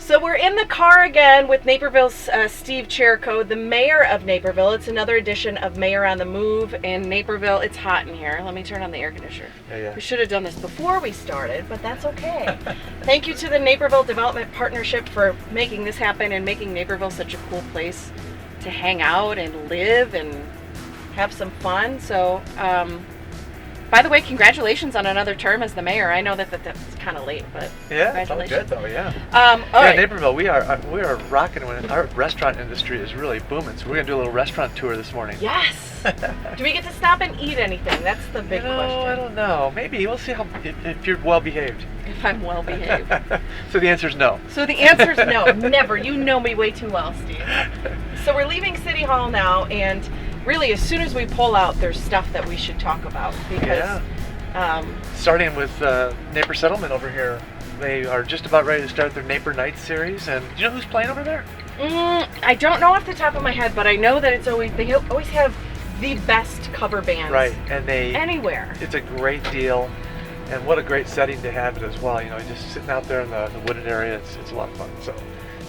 So we're in the car again with Naperville's Steve Chirico, the mayor of Naperville. It's another edition of Mayor on the Move in Naperville. It's hot in here. Let me turn on the air conditioner. Yeah. We should have done this before we started, but that's okay. Thank you to the Naperville Development Partnership for making this happen and making Naperville such a cool place to hang out and live and have some fun. So, by the way, congratulations on another term as the mayor. I know that's kind of late, but yeah, it's all good though. Yeah. Right. Naperville, we are rocking when our restaurant industry is really booming. So we're gonna do a little restaurant tour this morning. Yes. Do we get to stop and eat anything? That's the big question. I don't know. Maybe we'll see how if you're well behaved. If I'm well behaved. So the answer is no. So the answer is no. Never. You know me way too well, Steve. So we're leaving City Hall now, and really, as soon as we pull out, there's stuff that we should talk about because. Starting with Naper Settlement over here, they are just about ready to start their Naper Nights series. And do you know who's playing over there? I don't know off the top of my head, but I know that they always have the best cover bands. Right, and anywhere. It's a great deal, and what a great setting to have it as well. You know, just sitting out there in the wooded area, it's a lot of fun. So.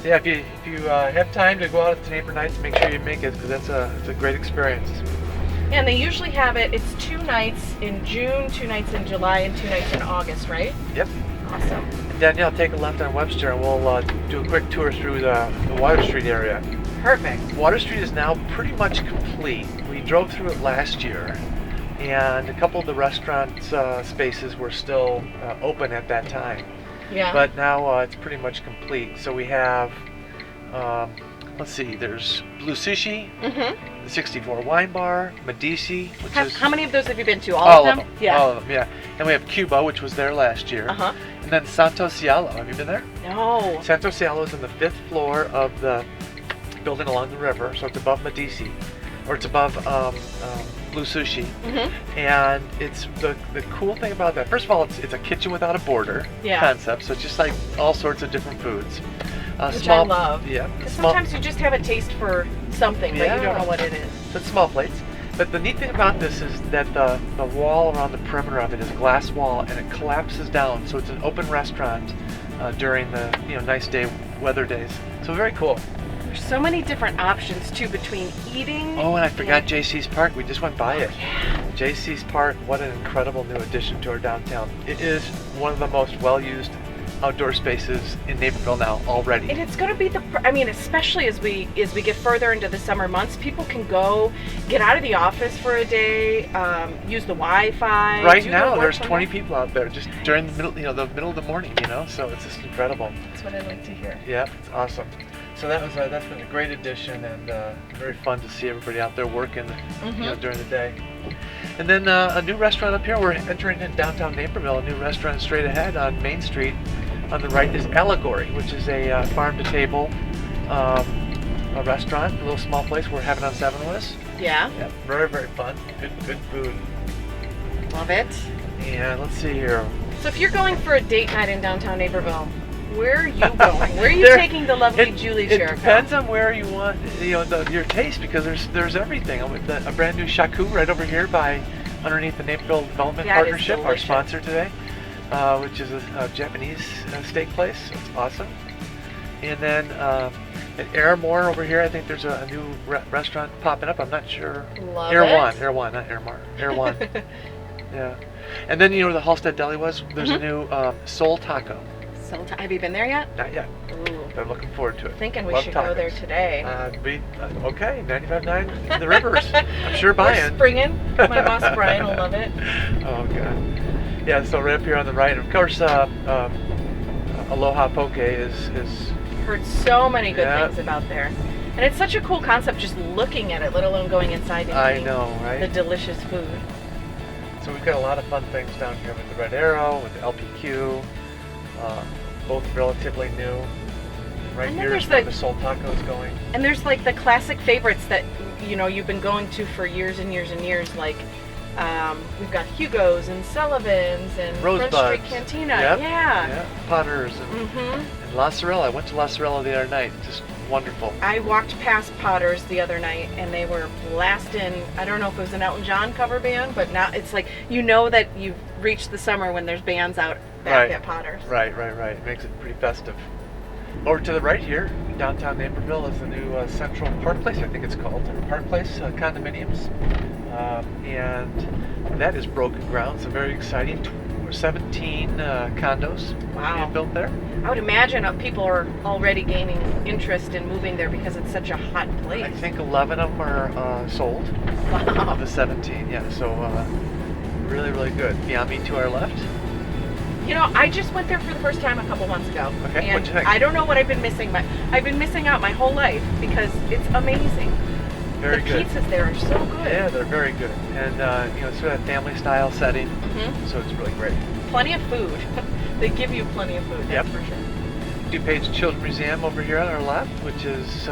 Yeah, if you have time to go out to Naper Nights, make sure you make it because it's a great experience. And they usually have it. It's 2 nights in June, 2 nights in July, and 2 nights in August, right? Yep. Awesome. And Danielle, take a left on Webster, and we'll do a quick tour through the Water Street area. Perfect. Water Street is now pretty much complete. We drove through it last year, and a couple of the restaurant spaces were still open at that time. Yeah. But now it's pretty much complete. So we have, let's see, there's Blue Sushi, the 64 Wine Bar, Medici, which is... How many of those have you been to? All of them? Yeah. All of them, yeah. And we have Cuba, which was there last year. And then Santo Cielo. Have you been there? No. Santo Cielo is on the 5th floor of the building along the river, so it's above Medici, or it's above Blue Sushi. And it's the cool thing about that, first of all, it's a kitchen without a border concept, so it's just like all sorts of different foods. Which I love. Yeah. Because sometimes you just have a taste for something, but you don't know what it is. So it's small plates. But the neat thing about this is that the wall around the perimeter of it is a glass wall, and it collapses down, so it's an open restaurant during the nice weather days. So very cool. There's so many different options too between eating. Oh, and I forgot JC's Park. We just went by it. Yeah. JC's Park, what an incredible new addition to our downtown. It is one of the most well-used outdoor spaces in Naperville now already. And it's going to be especially as we get further into the summer months, people can go get out of the office for a day, use the Wi-Fi. Right now, there's 20 people out there just during the middle of the morning. So it's just incredible. That's what I like to hear. Yeah, it's awesome. So that's been a great addition and very fun to see everybody out there working during the day. And then a new restaurant up here. We're entering in downtown Naperville. A new restaurant straight ahead on Main Street. On the right is Allegory, which is a farm-to-table a restaurant, a little small place. We're having on 7 West. Yeah. Yeah. Very, very fun. Good food. Love it. And let's see here. So if you're going for a date night in downtown Naperville, where are you going? Where are you taking the lovely Julie Chirico? It depends on where you want, your taste, because there's everything. A brand new shaku right over here underneath the Naperville Development Partnership, our sponsor today, which is a Japanese steak place. So it's awesome. And then at Airmore over here, I think there's a new restaurant popping up. I'm not sure. Love Air One, not Airmore. Air One. Yeah. And then where the Halstead Deli was, there's a new Soul Taco. Have you been there yet? Not yet. Ooh. I'm looking forward to it. Thinking we should go there today. Okay, 95.9 in the rivers. I'm sure Brian. We're springing. My boss Brian will love it. Oh god. Yeah, so right up here on the right, of course, Aloha Poke is. Heard so many good things about there, and it's such a cool concept. Just looking at it, let alone going inside and eating the delicious food. So we've got a lot of fun things down here with the Red Arrow, with the LPQ. Both relatively new. Right here is where the Soul Taco is going. And there's like the classic favorites that you've been going to for years and years and years. Like we've got Hugo's and Sullivan's and Rosebuds. Front Street Cantina. Yep. Yeah. Potter's and La Sorella. I went to La Sorella the other night. Just wonderful. I walked past Potter's the other night and they were blasting. I don't know if it was an Elton John cover band, but now it's like that you've reached the summer when there's bands out back at Potter's. Right. It makes it pretty festive. Over to the right here, downtown Naperville, is the new Central Park Place, I think it's called, or Park Place condominiums. And that is broken ground, so very exciting. 17 condos being built there. I would imagine people are already gaining interest in moving there because it's such a hot place. I think 11 of them are sold. Wow. Of the 17, yeah, so really, really good. Beyond Me to our left. You know, I just went there for the first time a couple months ago. Okay, and what'd you think? I don't know what I've been missing, but I've been missing out my whole life because it's amazing. Very good. The pizzas there are so good. Yeah, they're very good. And, it's sort of a family style setting, so it's really great. Plenty of food. They give you plenty of food, that's for sure. DuPage Children's Museum over here on our left, which is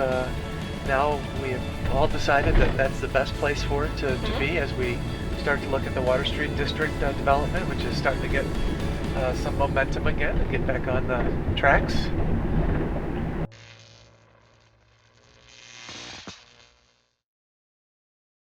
now we have all decided that that's the best place for it to be as we start to look at the Water Street District development, which is starting to get some momentum again and get back on the tracks.